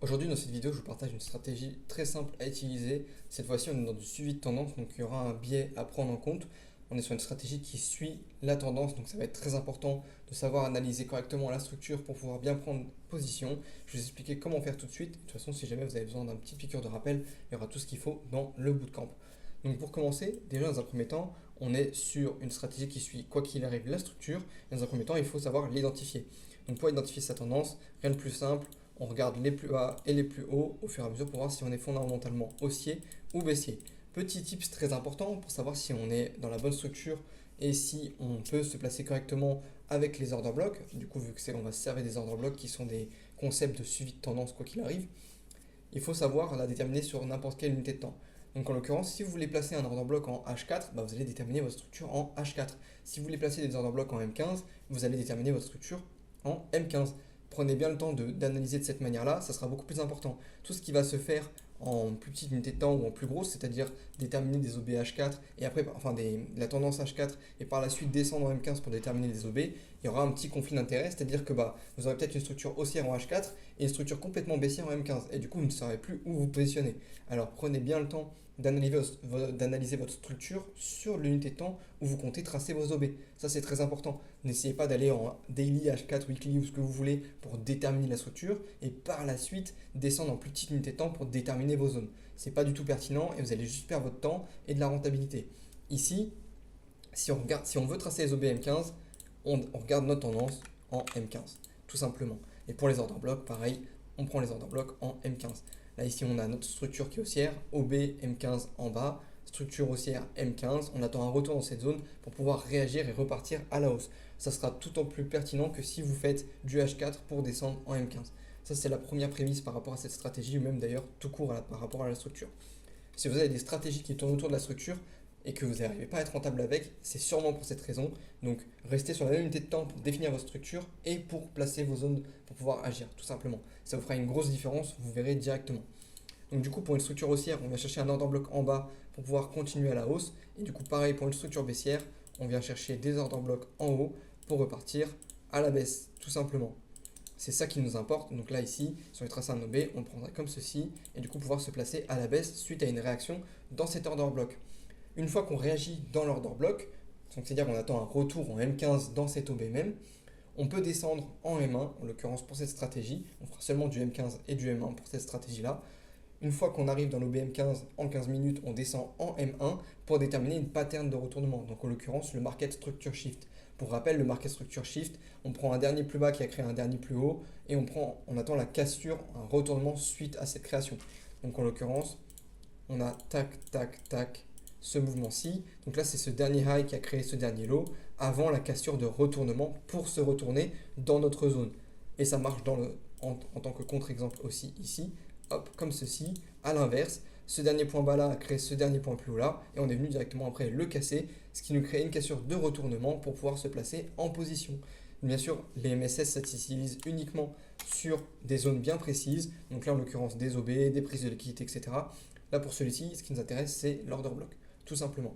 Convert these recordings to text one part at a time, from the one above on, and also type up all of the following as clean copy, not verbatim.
Aujourd'hui, dans cette vidéo, je vous partage une stratégie très simple à utiliser. Cette fois-ci, on est dans du suivi de tendance, donc il y aura un biais à prendre en compte. On est sur une stratégie qui suit la tendance, donc ça va être très important de savoir analyser correctement la structure pour pouvoir bien prendre position. Je vais vous expliquer comment faire tout de suite. De toute façon, si jamais vous avez besoin d'un petit piqûre de rappel, il y aura tout ce qu'il faut dans le bootcamp. Donc pour commencer, déjà dans un premier temps, on est sur une stratégie qui suit quoi qu'il arrive la structure. Et dans un premier temps, il faut savoir l'identifier. Donc pour identifier sa tendance, rien de plus simple, on regarde les plus bas et les plus hauts au fur et à mesure pour voir si on est fondamentalement haussier ou baissier. Petit tips très important pour savoir si on est dans la bonne structure et si on peut se placer correctement avec les ordres blocs. Du coup, vu que on va se servir des ordres blocs qui sont des concepts de suivi de tendance quoi qu'il arrive, il faut savoir la déterminer sur n'importe quelle unité de temps. Donc en l'occurrence, si vous voulez placer un ordre bloc en H4, vous allez déterminer votre structure en H4. Si vous voulez placer des ordres blocs en M15, vous allez déterminer votre structure en M15. Prenez bien le temps d'analyser de cette manière-là, ça sera beaucoup plus important. Tout ce qui va se faire en plus petite unité de temps ou en plus grosse, c'est-à-dire déterminer des OB H4 et après, la tendance H4 et par la suite descendre en M15 pour déterminer des OB, il y aura un petit conflit d'intérêts, c'est-à-dire que vous aurez peut-être une structure haussière en H4 et une structure complètement baissière en M15 et du coup vous ne saurez plus où vous positionner. Alors prenez bien le temps d'analyser votre structure sur l'unité de temps où vous comptez tracer vos OB. Ça, c'est très important. N'essayez pas d'aller en daily, H4, weekly ou ce que vous voulez pour déterminer la structure et par la suite descendre en plus petite unité de temps pour déterminer vos zones. C'est pas du tout pertinent et vous allez juste perdre votre temps et de la rentabilité. Ici, si on veut tracer les OB M15, on regarde notre tendance en M15, tout simplement. Et pour les ordres blocs, pareil, on prend les ordres blocs en M15. Là, ici, on a notre structure qui est haussière, OB M15 en bas, structure haussière M15. On attend un retour dans cette zone pour pouvoir réagir et repartir à la hausse. Ça sera tout en plus pertinent que si vous faites du H4 pour descendre en M15. Ça, c'est la première prémisse par rapport à cette stratégie, ou même d'ailleurs tout court par rapport à la structure. Si vous avez des stratégies qui tournent autour de la structure et que vous n'arrivez pas à être rentable avec, c'est sûrement pour cette raison. Donc, restez sur la même unité de temps pour définir votre structure et pour placer vos zones pour pouvoir agir, tout simplement. Ça vous fera une grosse différence, vous verrez directement. Donc du coup, pour une structure haussière, on va chercher un ordre bloc en bas pour pouvoir continuer à la hausse. Et du coup, pareil pour une structure baissière, on vient chercher des ordres blocs en haut pour repartir à la baisse, tout simplement. C'est ça qui nous importe. Donc là, ici, sur les tracés OB, on le prendrait comme ceci et du coup pouvoir se placer à la baisse suite à une réaction dans cet ordre bloc. Une fois qu'on réagit dans l'ordre bloc, c'est-à-dire qu'on attend un retour en M15 dans cet OB même, on peut descendre en M1, en l'occurrence pour cette stratégie. On fera seulement du M15 et du M1 pour cette stratégie-là. Une fois qu'on arrive dans l'OBM15 en 15 minutes, on descend en M1 pour déterminer une pattern de retournement. Donc en l'occurrence, le market structure shift. Pour rappel, le market structure shift, on prend un dernier plus bas qui a créé un dernier plus haut et on attend la cassure, un retournement suite à cette création. Donc en l'occurrence, on a tac, tac, tac, ce mouvement-ci. Donc là, c'est ce dernier high qui a créé ce dernier low avant la cassure de retournement pour se retourner dans notre zone. Et ça marche en tant que contre-exemple aussi ici. Hop, comme ceci, à l'inverse, ce dernier point bas là a créé ce dernier point plus haut là, et on est venu directement après le casser, ce qui nous crée une cassure de retournement pour pouvoir se placer en position. Bien sûr, les MSS s'utilisent uniquement sur des zones bien précises, donc là en l'occurrence des OB, des prises de liquidité, etc. Là pour celui-ci, ce qui nous intéresse, c'est l'order block, tout simplement.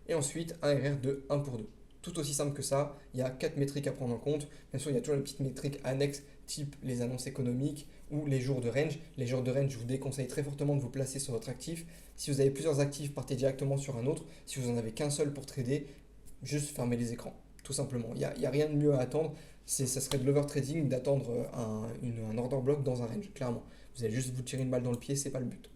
Et ensuite, un RR de 1 pour 2. Tout aussi simple que ça, il y a 4 métriques à prendre en compte. Bien sûr, il y a toujours les petites métriques annexes, type les annonces économiques ou les jours de range. Les jours de range, je vous déconseille très fortement de vous placer sur votre actif. Si vous avez plusieurs actifs, partez directement sur un autre. Si vous n'en avez qu'un seul pour trader, juste fermez les écrans, tout simplement. Il n'y a rien de mieux à attendre. Ça serait de l'overtrading d'attendre un order block dans un range, clairement. Vous allez juste vous tirer une balle dans le pied, c'est pas le but.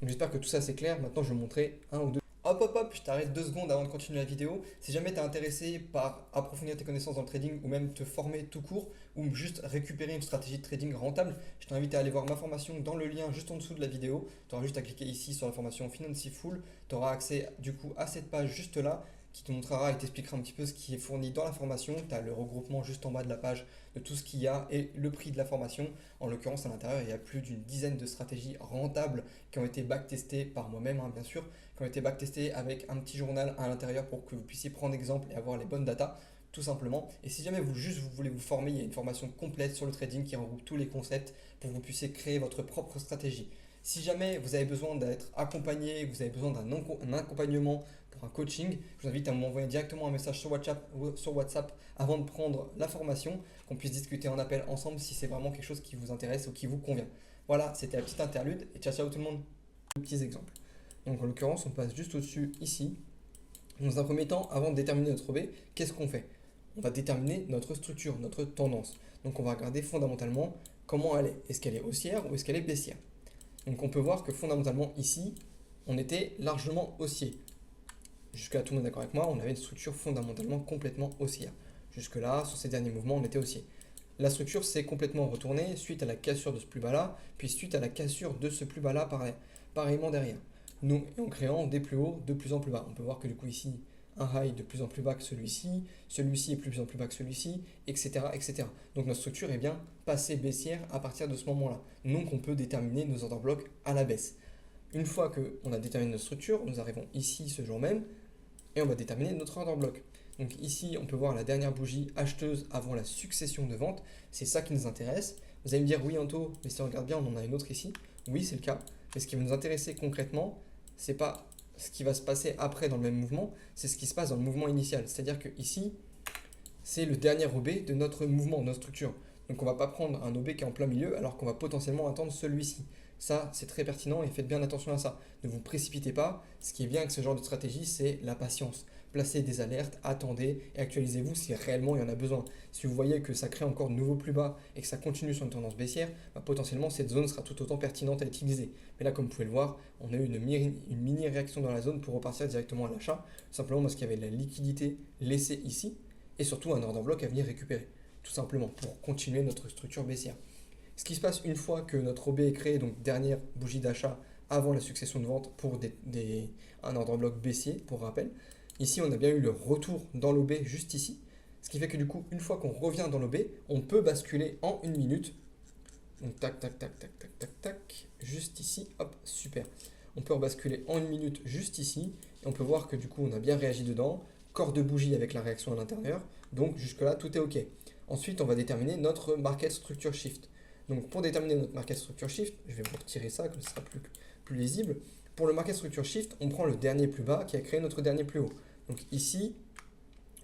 Donc j'espère que tout ça c'est clair. Maintenant, je vais vous montrer un ou deux. Hop hop hop, je t'arrête 2 secondes avant de continuer la vidéo. Si jamais tu es intéressé par approfondir tes connaissances dans le trading ou même te former tout court ou juste récupérer une stratégie de trading rentable, je t'invite à aller voir ma formation dans le lien juste en dessous de la vidéo. Tu auras juste à cliquer ici sur la formation Financiful. Tu auras accès du coup à cette page juste là qui te montrera et t'expliquera un petit peu ce qui est fourni dans la formation. Tu as le regroupement juste en bas de la page de tout ce qu'il y a et le prix de la formation. En l'occurrence, à l'intérieur, il y a plus d'une dizaine de stratégies rentables qui ont été backtestées par moi-même, bien sûr, qui ont été backtestées avec un petit journal à l'intérieur pour que vous puissiez prendre exemple et avoir les bonnes datas, tout simplement. Et si jamais vous voulez vous former, il y a une formation complète sur le trading qui regroupe tous les concepts pour que vous puissiez créer votre propre stratégie. Si jamais vous avez besoin d'être accompagné, vous avez besoin d'un accompagnement pour un coaching, je vous invite à m'envoyer directement un message sur WhatsApp avant de prendre la formation, qu'on puisse discuter en appel ensemble si c'est vraiment quelque chose qui vous intéresse ou qui vous convient. Voilà, c'était la petite interlude et ciao ciao tout le monde. Deux petits exemples. Donc en l'occurrence, on passe juste au-dessus ici. Dans un premier temps, avant de déterminer notre B, qu'est-ce qu'on fait? On va déterminer notre structure, notre tendance. Donc on va regarder fondamentalement comment elle est. Est-ce qu'elle est haussière ou est-ce qu'elle est baissière? Donc on peut voir que fondamentalement ici, on était largement haussier. Jusque-là, tout le monde est d'accord avec moi, on avait une structure fondamentalement complètement haussière. Jusque-là, sur ces derniers mouvements, on était haussier. La structure s'est complètement retournée suite à la cassure de ce plus bas-là, puis suite à la cassure de ce plus bas-là pareillement derrière. Nous, en créant des plus hauts de plus en plus bas. On peut voir que du coup ici, un high de plus en plus bas que celui-ci est de plus en plus bas que celui-ci, etc., etc. Donc notre structure est bien passée baissière à partir de ce moment-là. Donc on peut déterminer nos order blocks à la baisse. Une fois qu'on a déterminé notre structure, nous arrivons ici ce jour même et on va déterminer notre order block. Donc ici, on peut voir la dernière bougie acheteuse avant la succession de ventes. C'est ça qui nous intéresse. Vous allez me dire, oui, Anto, mais si on regarde bien, on en a une autre ici. Oui, c'est le cas. Mais ce qui va nous intéresser concrètement, c'est pas ce qui va se passer après dans le même mouvement, c'est ce qui se passe dans le mouvement initial. C'est-à-dire que ici, c'est le dernier OB de notre mouvement, de notre structure. Donc on ne va pas prendre un OB qui est en plein milieu alors qu'on va potentiellement attendre celui-ci. Ça, c'est très pertinent et faites bien attention à ça. Ne vous précipitez pas. Ce qui est bien avec ce genre de stratégie, c'est la patience. Placez des alertes, attendez et actualisez-vous si réellement il y en a besoin. Si vous voyez que ça crée encore de nouveaux plus bas et que ça continue sur une tendance baissière, bah, potentiellement cette zone sera tout autant pertinente à utiliser. Mais là, comme vous pouvez le voir, on a eu une mini réaction dans la zone pour repartir directement à l'achat, simplement parce qu'il y avait de la liquidité laissée ici et surtout un order block à venir récupérer, tout simplement pour continuer notre structure baissière. Ce qui se passe une fois que notre OB est créé, donc dernière bougie d'achat avant la succession de vente pour un ordre bloc baissier, pour rappel. Ici, on a bien eu le retour dans l'OB juste ici. Ce qui fait que du coup, une fois qu'on revient dans l'OB, on peut basculer en une minute. Donc tac, tac, tac, tac, tac, tac, tac, juste ici, hop, super. On peut rebasculer en une minute juste ici, et on peut voir que du coup, on a bien réagi dedans. Corps de bougie avec la réaction à l'intérieur, donc jusque-là, tout est OK. Ensuite, on va déterminer notre market structure shift. Donc pour déterminer notre market structure shift, je vais vous retirer ça, comme ça sera plus lisible. Pour le market structure shift, on prend le dernier plus bas qui a créé notre dernier plus haut. Donc ici,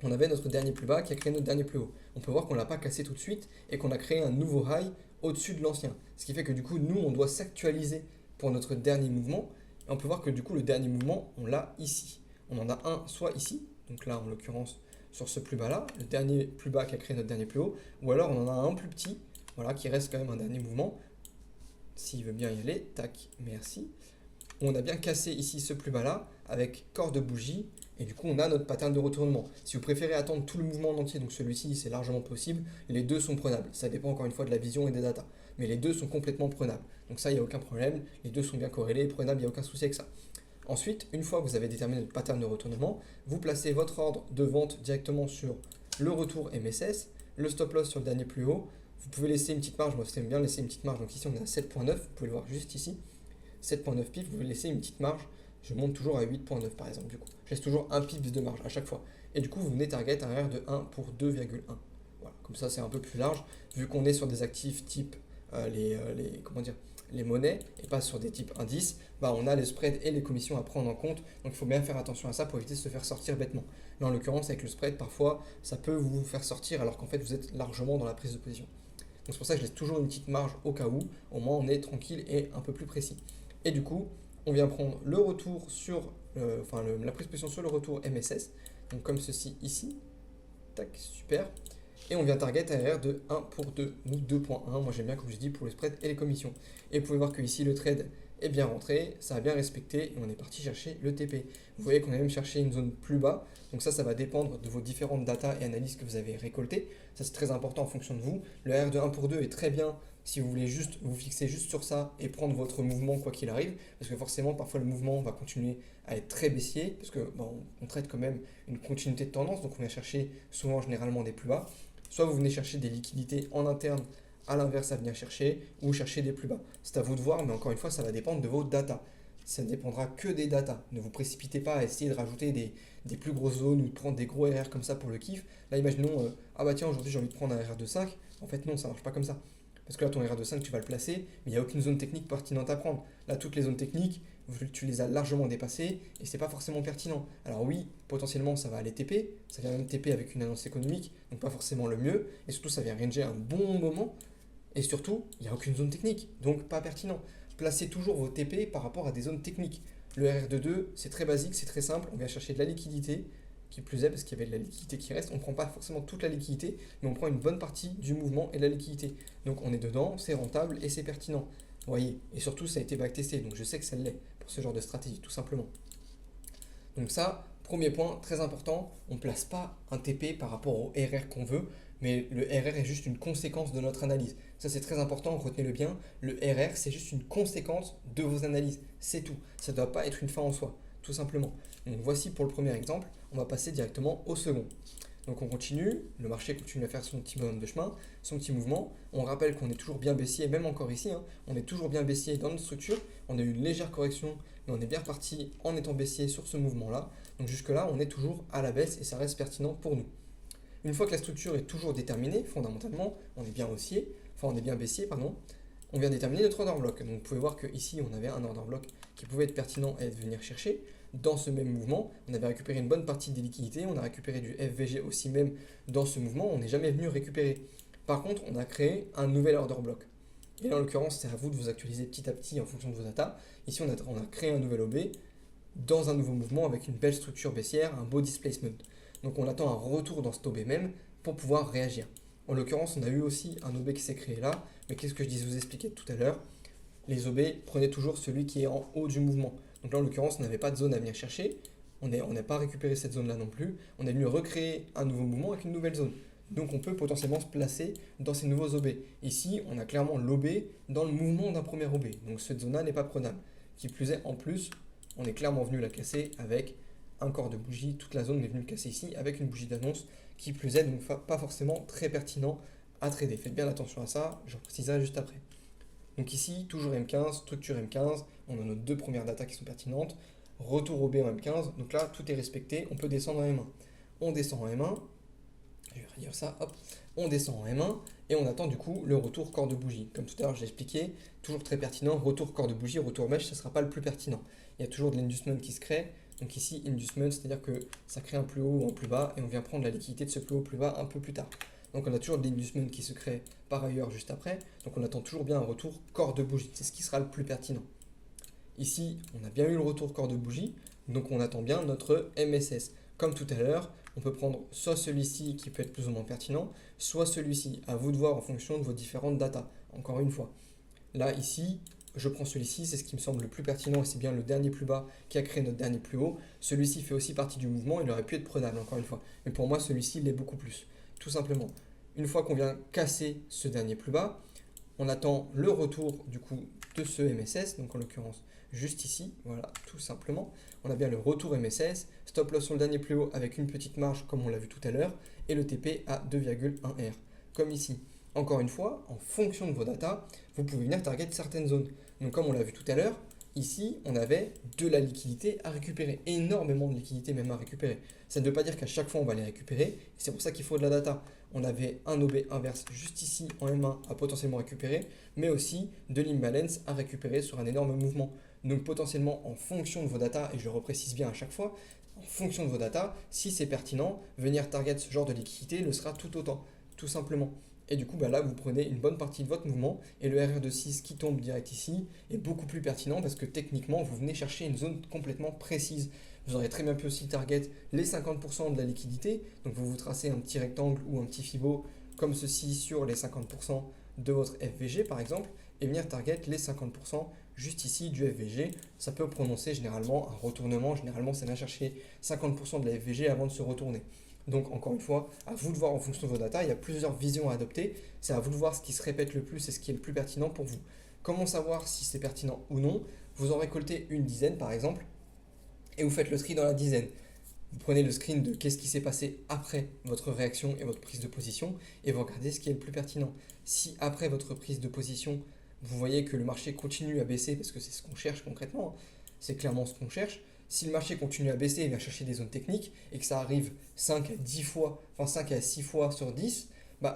on avait notre dernier plus bas qui a créé notre dernier plus haut. On peut voir qu'on ne l'a pas cassé tout de suite et qu'on a créé un nouveau high au-dessus de l'ancien. Ce qui fait que du coup, nous, on doit s'actualiser pour notre dernier mouvement. Et on peut voir que du coup, le dernier mouvement, on l'a ici. On en a un soit ici, donc là, en l'occurrence, sur ce plus bas là, le dernier plus bas qui a créé notre dernier plus haut, ou alors on en a un plus petit, voilà, qui reste quand même un dernier mouvement. S'il veut bien y aller, tac, merci. On a bien cassé ici ce plus bas là avec corps de bougie et du coup on a notre pattern de retournement. Si vous préférez attendre tout le mouvement en entier, donc celui-ci c'est largement possible, les deux sont prenables. Ça dépend encore une fois de la vision et des datas, mais les deux sont complètement prenables. Donc ça il n'y a aucun problème, les deux sont bien corrélés, prenables, il n'y a aucun souci avec ça. Ensuite, une fois que vous avez déterminé le pattern de retournement, vous placez votre ordre de vente directement sur le retour MSS, le stop loss sur le dernier plus haut. Vous pouvez laisser une petite marge, moi j'aime bien laisser une petite marge, donc ici on est à 7.9, vous pouvez le voir juste ici. 7.9 pips, vous pouvez laisser une petite marge. Je monte toujours à 8.9 par exemple, du coup. Je laisse toujours un pips de marge à chaque fois. Et du coup, vous venez target un RR de 1 pour 2,1. Voilà, comme ça c'est un peu plus large, vu qu'on est sur des actifs type les monnaies et pas sur des types indices, bah on a les spreads et les commissions à prendre en compte. Donc il faut bien faire attention à ça pour éviter de se faire sortir bêtement. Là en l'occurrence, avec le spread, parfois ça peut vous faire sortir alors qu'en fait vous êtes largement dans la prise de position. Donc c'est pour ça que je laisse toujours une petite marge au cas où, au moins on est tranquille et un peu plus précis. Et du coup, on vient prendre le retour sur, la prise de position sur le retour MSS, donc comme ceci ici, tac, super. Et on vient target un RR de 1 pour 2, ou 2.1, moi j'aime bien comme je dis pour les spreads et les commissions. Et vous pouvez voir que ici le trade est bien rentré, ça a bien respecté et on est parti chercher le TP. Vous voyez qu'on a même cherché une zone plus bas, donc ça va dépendre de vos différentes data et analyses que vous avez récoltées. Ça c'est très important en fonction de vous. Le RR de 1 pour 2 est très bien si vous voulez juste vous fixer juste sur ça et prendre votre mouvement quoi qu'il arrive, parce que forcément parfois le mouvement va continuer à être très baissier, parce que on traite quand même une continuité de tendance, donc on vient chercher souvent généralement des plus bas. Soit vous venez chercher des liquidités en interne à l'inverse à venir chercher, ou chercher des plus bas. C'est à vous de voir, mais encore une fois, ça va dépendre de vos datas. Ça ne dépendra que des datas. Ne vous précipitez pas à essayer de rajouter des plus grosses zones ou de prendre des gros RR comme ça pour le kiff. Là, imaginons, ah bah tiens, aujourd'hui j'ai envie de prendre un RR de 5. En fait, non, ça ne marche pas comme ça. Parce que là, ton RR de 5, tu vas le placer, mais il n'y a aucune zone technique pertinente à prendre. Là, toutes les zones techniques, tu les as largement dépassées et c'est pas forcément pertinent. Alors oui, potentiellement, ça va aller TP, ça vient même TP avec une annonce économique, donc pas forcément le mieux, et surtout, ça vient ranger un bon moment. Et surtout, il n'y a aucune zone technique, donc pas pertinent. Placez toujours vos TP par rapport à des zones techniques. Le RR de 2, c'est très basique, c'est très simple. On vient chercher de la liquidité, qui plus est parce qu'il y avait de la liquidité qui reste. On ne prend pas forcément toute la liquidité, mais on prend une bonne partie du mouvement et de la liquidité. Donc on est dedans, c'est rentable et c'est pertinent. Vous voyez, et surtout ça a été backtesté, donc je sais que ça l'est pour ce genre de stratégie, tout simplement. Donc ça, premier point, très important, on ne place pas un TP par rapport au RR qu'on veut, mais le RR est juste une conséquence de notre analyse. Ça c'est très important, retenez-le bien, le RR c'est juste une conséquence de vos analyses, c'est tout. Ça ne doit pas être une fin en soi, tout simplement. Donc voici pour le premier exemple, on va passer directement au second. Donc on continue, le marché continue à faire son petit bonhomme de chemin, son petit mouvement. On rappelle qu'on est toujours bien baissier, même encore ici, hein, on est toujours bien baissier dans notre structure. On a eu une légère correction, mais on est bien reparti en étant baissier sur ce mouvement-là. Donc jusque-là, on est toujours à la baisse et ça reste pertinent pour nous. Une fois que la structure est toujours déterminée, fondamentalement, on est bien haussier, enfin on est bien baissier, pardon, on vient déterminer notre order block. Donc vous pouvez voir qu'ici, on avait un order block qui pouvait être pertinent et venir chercher. Dans ce même mouvement, on avait récupéré une bonne partie des liquidités, on a récupéré du FVG aussi même dans ce mouvement, on n'est jamais venu récupérer. Par contre, on a créé un nouvel order block. Et là, en l'occurrence, c'est à vous de vous actualiser petit à petit en fonction de vos datas. Ici, on a créé un nouvel OB dans un nouveau mouvement avec une belle structure baissière, un beau displacement. Donc on attend un retour dans cet OB même pour pouvoir réagir. En l'occurrence, on a eu aussi un OB qui s'est créé là, mais qu'est-ce que je vous expliquer tout à l'heure? Les OB, prenez toujours celui qui est en haut du mouvement. Donc là, en l'occurrence, on n'avait pas de zone à venir chercher. On n'a pas récupéré cette zone-là non plus. On est venu recréer un nouveau mouvement avec une nouvelle zone. Donc on peut potentiellement se placer dans ces nouveaux OB. Ici, on a clairement l'OB dans le mouvement d'un premier OB. Donc cette zone-là n'est pas prenable. Qui plus est, en plus, on est clairement venu la casser avec un corps de bougie. Toute la zone est venue le casser ici avec une bougie d'annonce. Qui plus est, donc pas forcément très pertinent à trader. Faites bien attention à ça, je préciserai juste après. Donc ici, toujours M15, structure M15, on a nos deux premières datas qui sont pertinentes. Retour au B en M15, donc là, tout est respecté, on peut descendre en M1. On descend en M1, je vais redire ça, hop, on descend en M1, et on attend du coup le retour corps de bougie. Comme tout à l'heure, j'ai expliqué, toujours très pertinent, retour corps de bougie, retour mèche, ça ne sera pas le plus pertinent. Il y a toujours de l'inducement qui se crée, donc ici, inducement, c'est-à-dire que ça crée un plus haut ou un plus bas, et on vient prendre la liquidité de ce plus haut plus bas un peu plus tard. Donc on a toujours de l'inducement qui se crée par ailleurs juste après. Donc on attend toujours bien un retour corps de bougie. C'est ce qui sera le plus pertinent. Ici, on a bien eu le retour corps de bougie. Donc on attend bien notre MSS. Comme tout à l'heure, on peut prendre soit celui-ci qui peut être plus ou moins pertinent, soit celui-ci. À vous de voir en fonction de vos différentes datas. Encore une fois. Là, ici, je prends celui-ci. C'est ce qui me semble le plus pertinent et c'est bien le dernier plus bas qui a créé notre dernier plus haut. Celui-ci fait aussi partie du mouvement. Il aurait pu être prenable, encore une fois. Mais pour moi, celui-ci l'est beaucoup plus. Tout simplement. Une fois qu'on vient casser ce dernier plus bas, on attend le retour du coup de ce MSS, donc en l'occurrence juste ici, voilà, tout simplement. On a bien le retour MSS, stop loss sur le dernier plus haut avec une petite marge comme on l'a vu tout à l'heure, et le TP à 2,1R, comme ici. Encore une fois, en fonction de vos datas, vous pouvez venir target certaines zones. Donc comme on l'a vu tout à l'heure, ici, on avait de la liquidité à récupérer, énormément de liquidité même à récupérer. Ça ne veut pas dire qu'à chaque fois on va les récupérer, c'est pour ça qu'il faut de la data. On avait un OB inverse juste ici en M1 à potentiellement récupérer, mais aussi de l'imbalance à récupérer sur un énorme mouvement. Donc potentiellement en fonction de vos datas, et je le reprécise bien à chaque fois, en fonction de vos datas, si c'est pertinent, venir target ce genre de liquidité le sera tout autant, tout simplement. Et du coup, là, vous prenez une bonne partie de votre mouvement et le RR de 6 qui tombe direct ici est beaucoup plus pertinent parce que techniquement, vous venez chercher une zone complètement précise. Vous aurez très bien pu aussi target les 50% de la liquidité. Donc, vous vous tracez un petit rectangle ou un petit fibo comme ceci sur les 50% de votre FVG par exemple et venir target les 50% juste ici du FVG. Ça peut prononcer généralement un retournement. Généralement, ça vient chercher 50% de la FVG avant de se retourner. Donc encore une fois, à vous de voir en fonction de vos datas, il y a plusieurs visions à adopter, c'est à vous de voir ce qui se répète le plus et ce qui est le plus pertinent pour vous. Comment savoir si c'est pertinent ou non? Vous en récoltez une dizaine par exemple, et vous faites le tri dans la dizaine. Vous prenez le screen de qu'est-ce qui s'est passé après votre réaction et votre prise de position, et vous regardez ce qui est le plus pertinent. Si après votre prise de position, vous voyez que le marché continue à baisser, parce que c'est ce qu'on cherche concrètement, c'est clairement ce qu'on cherche, si le marché continue à baisser et vient chercher des zones techniques et que ça arrive 5 à 10 fois, enfin 5 à 6 fois sur 10,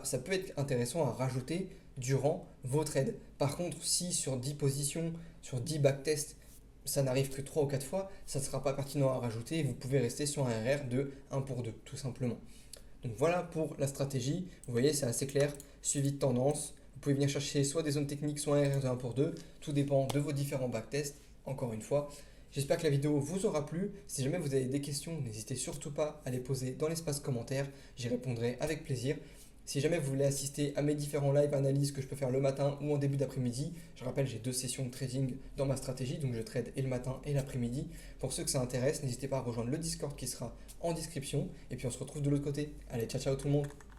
ça peut être intéressant à rajouter durant vos trades. Par contre, si sur 10 positions, sur 10 backtests, ça n'arrive que 3 ou 4 fois, ça ne sera pas pertinent à rajouter et vous pouvez rester sur un RR de 1 pour 2, tout simplement. Donc voilà pour la stratégie. Vous voyez, c'est assez clair. Suivi de tendance. Vous pouvez venir chercher soit des zones techniques, soit un RR de 1 pour 2. Tout dépend de vos différents backtests. Encore une fois, j'espère que la vidéo vous aura plu. Si jamais vous avez des questions, n'hésitez surtout pas à les poser dans l'espace commentaire. J'y répondrai avec plaisir. Si jamais vous voulez assister à mes différents live analyses que je peux faire le matin ou en début d'après-midi, je rappelle, j'ai 2 sessions de trading dans ma stratégie, donc je trade et le matin et l'après-midi. Pour ceux que ça intéresse, n'hésitez pas à rejoindre le Discord qui sera en description. Et puis on se retrouve de l'autre côté. Allez, ciao ciao tout le monde!